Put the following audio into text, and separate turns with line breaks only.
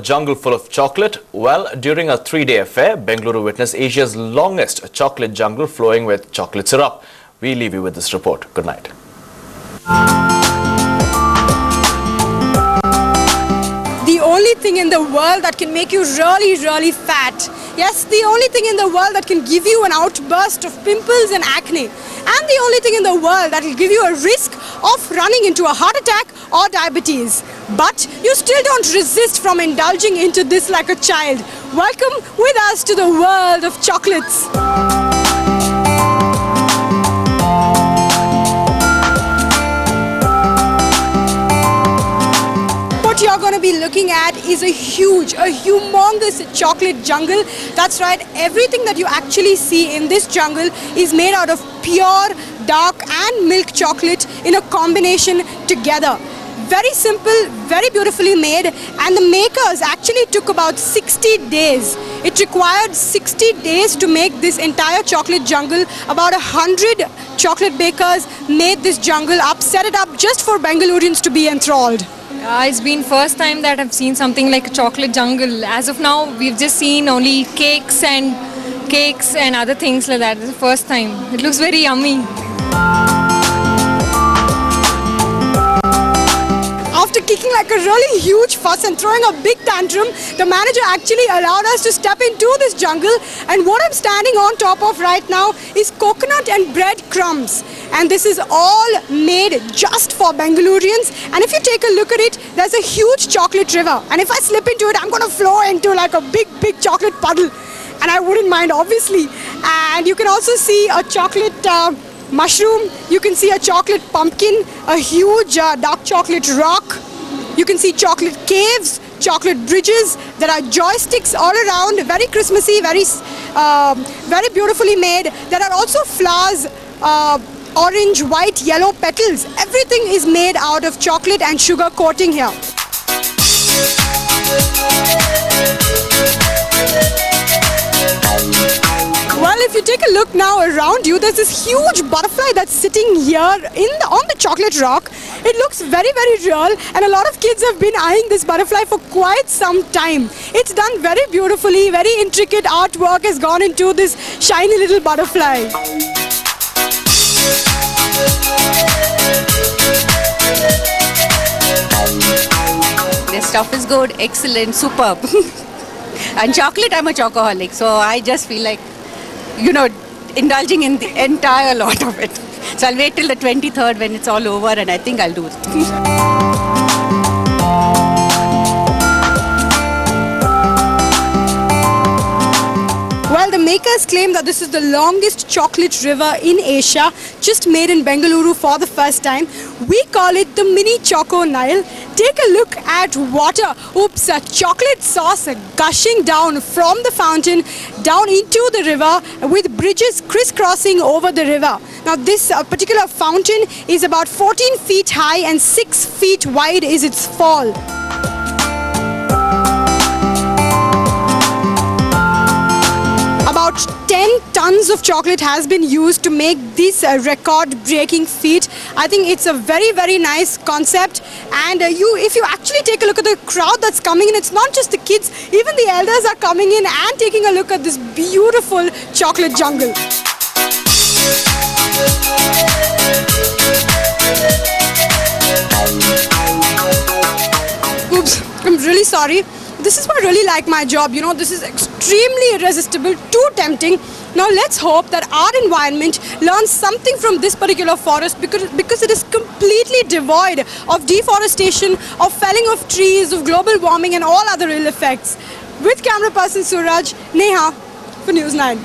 jungle full of chocolate? Well, during a 3-day affair, Bengaluru witnessed Asia's longest chocolate jungle flowing with chocolate syrup. We leave you with this report. Good night.
The only thing in the world that can make you really fat. Yes, the only thing in the world that can give you an outburst of pimples and acne. And the only thing in the world that will give you a risk of running into a heart attack or diabetes. But you still don't resist from indulging into this like a child. Welcome with us to the world of chocolates. What you're going to be looking at is a humongous chocolate jungle. That's right, everything that you actually see in this jungle is made out of pure, dark and milk chocolate in a combination together. Very simple, very beautifully made, and the makers actually took about 60 days. It required 60 days to make this entire chocolate jungle. About 100 chocolate bakers made this jungle up, set it up just for Bengalurians to be enthralled.
It's been first time that I've seen something like a chocolate jungle. As of now, we've just seen only cakes and other things like that. It's the first time. It looks very yummy.
After kicking like a really huge fuss and throwing a big tantrum, the manager actually allowed us to step into this jungle, and what I'm standing on top of right now is coconut and bread crumbs. And this is all made just for Bengalurians. And if you take a look at it, there's a huge chocolate river. And if I slip into it, I'm going to flow into like a big chocolate puddle. And I wouldn't mind, obviously. And you can also see a chocolate mushroom. You can see a chocolate pumpkin, a huge dark chocolate rock. You can see chocolate caves, chocolate bridges. There are joysticks all around, very Christmassy, very beautifully made. There are also flowers, orange, white, yellow petals. Everything is made out of chocolate and sugar coating here. Well, if you take a look now around you, there's this huge butterfly that's sitting here on the chocolate rock. It looks very real, and a lot of kids have been eyeing this butterfly for quite some time. It's done very beautifully, very intricate artwork has gone into this shiny little butterfly.
This stuff is good, excellent, superb. And chocolate, I'm a chocoholic, so I just feel like, indulging in the entire lot of it. So I'll wait till the 23rd when it's all over, and I think I'll do it.
Well, the makers claim that this is the longest chocolate river in Asia, just made in Bengaluru for the first time. We call it the Mini Choco Nile. Take a look at water. Oops, a chocolate sauce gushing down from the fountain down into the river with bridges crisscrossing over the river. Now, this particular fountain is about 14 feet high and 6 feet wide is its fall. About 10 tons of chocolate has been used to make this record-breaking feat. I think it's a very nice concept. And if you actually take a look at the crowd that's coming in, it's not just the kids, even the elders are coming in and taking a look at this beautiful chocolate jungle. Oops, I'm really sorry. This is what I really like my job. This is extremely irresistible, too tempting. Now let's hope that our environment learns something from this particular forest because it is completely devoid of deforestation, of felling of trees, of global warming and all other ill effects. With camera person Suraj, Neha for News 9.